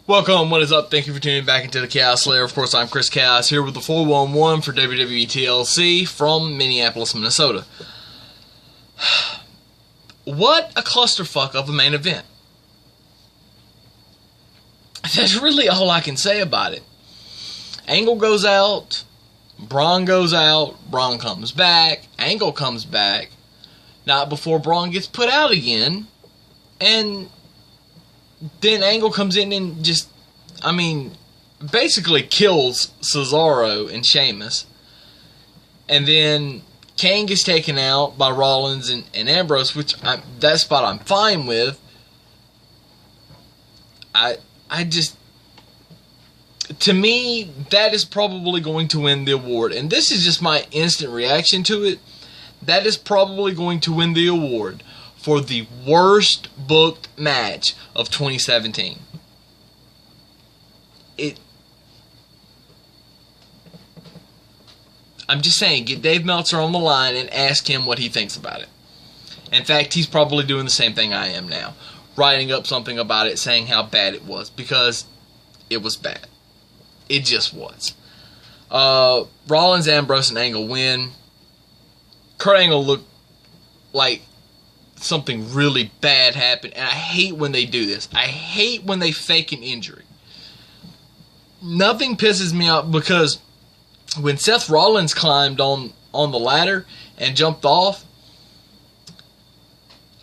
Welcome, what is up? Thank you for tuning back into the Chaos Slayer. Of course, I'm Chris Chaos here with the 411 for WWE TLC from Minneapolis, Minnesota. What a clusterfuck of a main event. That's really all I can say about it. Angle goes out, Braun goes out, Braun comes back, Angle comes back, not before Braun gets put out again, and then Angle comes in and just, basically kills Cesaro and Sheamus. And then Kane gets taken out by Rollins and Ambrose, which that spot I'm fine with. To me, that is probably going to win the award. And this is just my instant reaction to it. That is probably going to win the award for the worst booked match of 2017. I'm just saying, get Dave Meltzer on the line and ask him what he thinks about it. In fact, he's probably doing the same thing I am now. Writing up something about it, saying how bad it was. Because it was bad. It just was. Rollins, Ambrose, and Angle win. Kurt Angle looked like something really bad happened, and I hate when they do this. I hate when they fake an injury. Nothing pisses me off, because when Seth Rollins climbed on the ladder and jumped off,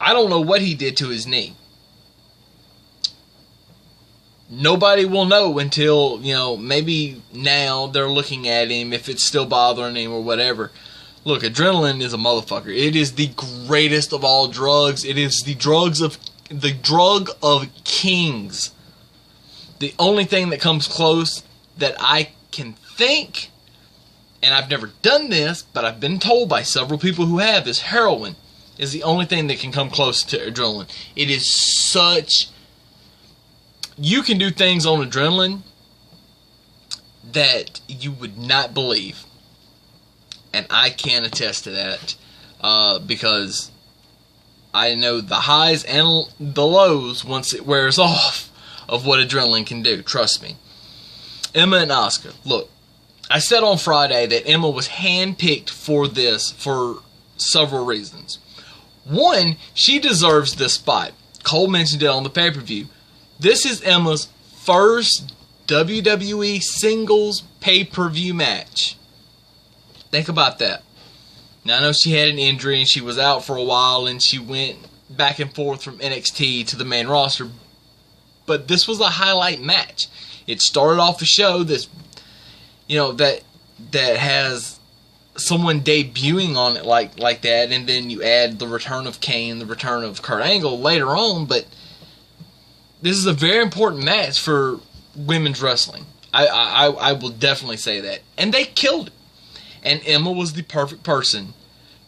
I don't know what he did to his knee. Nobody will know until, maybe now they're looking at him, if it's still bothering him or whatever. Look, adrenaline is a motherfucker. It is the greatest of all drugs. It is the drug of kings. The only thing that comes close that I can think, and I've never done this, but I've been told by several people who have, is heroin is the only thing that can come close to adrenaline. It is such... You can do things on adrenaline that you would not believe. And I can attest to that, because I know the highs and the lows once it wears off of what adrenaline can do. Trust me. Emma and Asuka. Look, I said on Friday that Emma was handpicked for this for several reasons. One, she deserves this spot. Cole mentioned it on the pay-per-view. This is Emma's first WWE singles pay-per-view match. Think about that. Now, I know she had an injury and she was out for a while and she went back and forth from NXT to the main roster. But this was a highlight match. It started off a show that's, that has someone debuting on it like that, and then you add the return of Kane, the return of Kurt Angle later on. But this is a very important match for women's wrestling. I will definitely say that. And they killed it. And Emma was the perfect person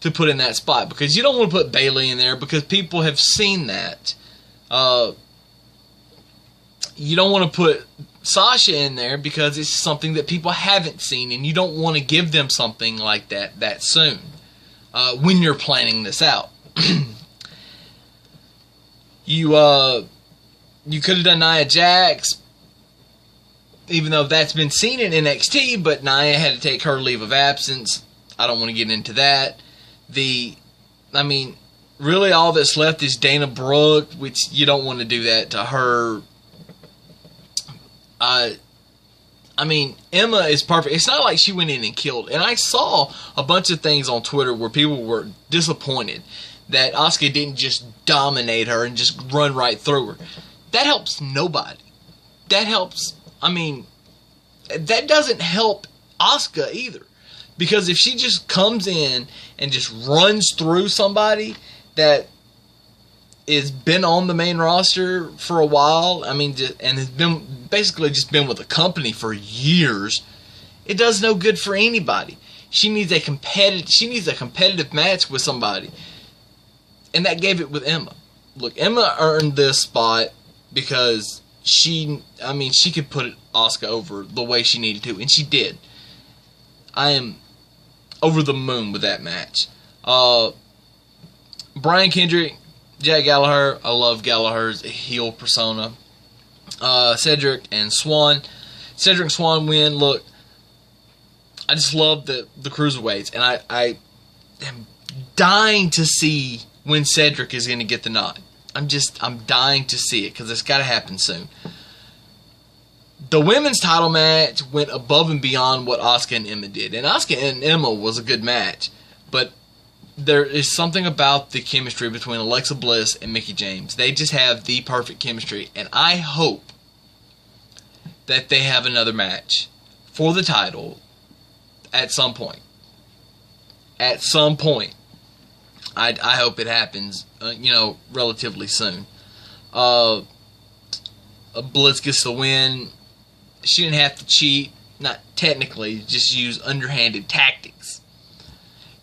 to put in that spot, because you don't want to put Bayley in there because people have seen that. You don't want to put Sasha in there because it's something that people haven't seen, and you don't want to give them something like that soon when you're planning this out. You could have done Nia Jax, even though that's been seen in NXT, but Nia had to take her leave of absence. I don't want to get into that. Really all that's left is Dana Brooke, which you don't want to do that to her. Emma is perfect. It's not like she went in and killed. And I saw a bunch of things on Twitter where people were disappointed that Asuka didn't just dominate her and just run right through her. That helps nobody. That helps... that doesn't help Asuka either. Because if she just comes in and just runs through somebody that has been on the main roster for a while, and has been basically just been with the company for years, it does no good for anybody. She needs a competitive match with somebody. And that gave it with Emma. Look, Emma earned this spot because she could put Asuka over the way she needed to, and she did. I am over the moon with that match. Brian Kendrick, Jack Gallagher. I love Gallagher's heel persona. Cedric and Swan. Cedric and Swan win. Look, I just love the cruiserweights, and I am dying to see when Cedric is going to get the nod. I'm dying to see it because it's got to happen soon. The women's title match went above and beyond what Asuka and Emma did, and Asuka and Emma was a good match, but there is something about the chemistry between Alexa Bliss and Mickie James. They just have the perfect chemistry, and I hope that they have another match for the title at some point. At some point. I hope it happens, relatively soon. Bliss gets the win. She didn't have to cheat, not technically, just use underhanded tactics.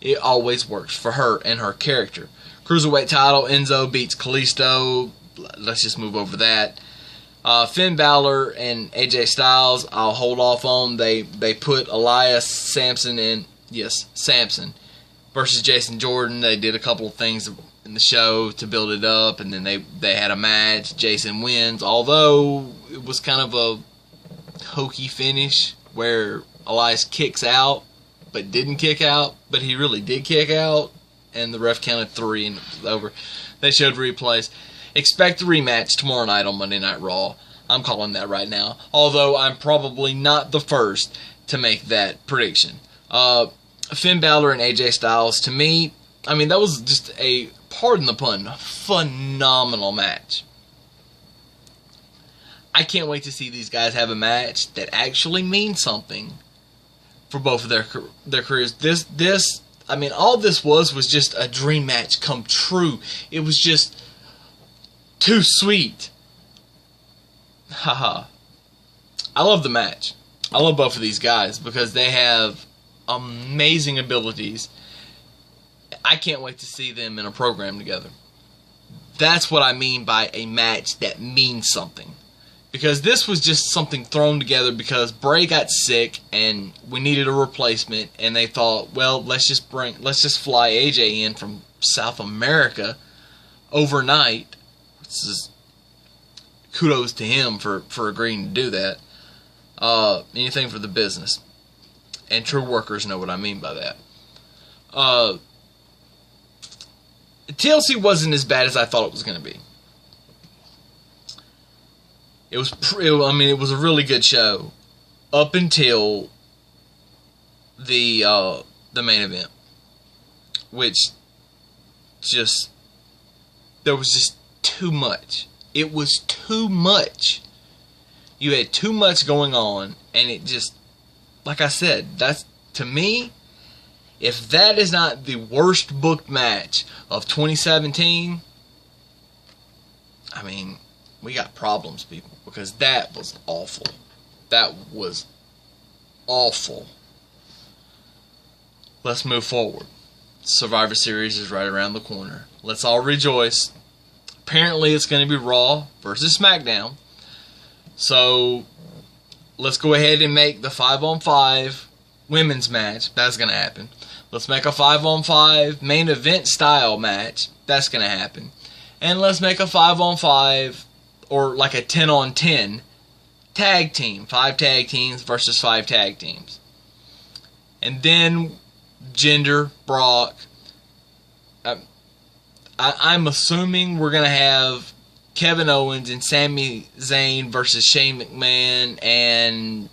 It always works for her and her character. Cruiserweight title, Enzo beats Kalisto. Let's just move over that. Finn Balor and AJ Styles, I'll hold off on. They put Elias Samson in, Samson, versus Jason Jordan. They did a couple of things in the show to build it up, and then they had a match. Jason wins, although it was kind of a hokey finish where Elias kicks out, but didn't kick out, but he really did kick out, and the ref counted 3 and it was over. They showed replays. Expect a rematch tomorrow night on Monday Night Raw. I'm calling that right now, although I'm probably not the first to make that prediction. Finn Balor and AJ Styles, to me, that was just a, pardon the pun, phenomenal match. I can't wait to see these guys have a match that actually means something for both of their careers. All this was just a dream match come true. It was just too sweet. Haha. I love the match. I love both of these guys because they have amazing abilities. I can't wait to see them in a program together. That's what I mean by a match that means something. Because this was just something thrown together because Bray got sick and we needed a replacement, and they thought, well, let's just fly AJ in from South America overnight. This is kudos to him for agreeing to do that. Anything for the business. And true workers know what I mean by that. TLC wasn't as bad as I thought it was going to be. It was a really good show up until the main event, which there was just too much. It was too much. You had too much going on, and it just, like I said, that's, to me, if that is not the worst booked match of 2017, we got problems, people, because that was awful. That was awful. Let's move forward. Survivor Series is right around the corner. Let's all rejoice. Apparently it's going to be Raw versus SmackDown. So let's go ahead and make the 5-on-5 women's match. That's going to happen. Let's make a 5-on-5 main event style match. That's going to happen. And let's make a 5-on-5 or like a 10-on-10 tag team. 5 tag teams versus 5 tag teams. And then Jinder, Brock. I'm assuming we're going to have Kevin Owens and Sami Zayn versus Shane McMahon and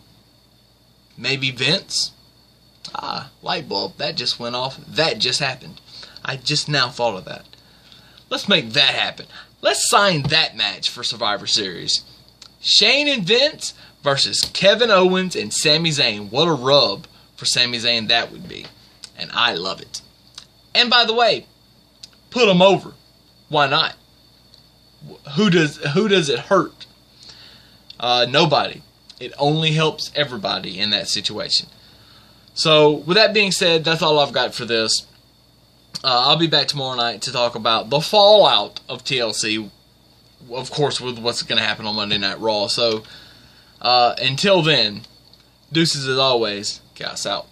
maybe Vince. Light bulb. That just went off. That just happened. I just now thought of that. Let's make that happen. Let's sign that match for Survivor Series. Shane and Vince versus Kevin Owens and Sami Zayn. What a rub for Sami Zayn that would be. And I love it. And by the way, put them over. Why not? Who does it hurt? Nobody. It only helps everybody in that situation. So, with that being said, that's all I've got for this. I'll be back tomorrow night to talk about the fallout of TLC. Of course, with what's going to happen on Monday Night Raw. So, until then, deuces as always. Chaos out.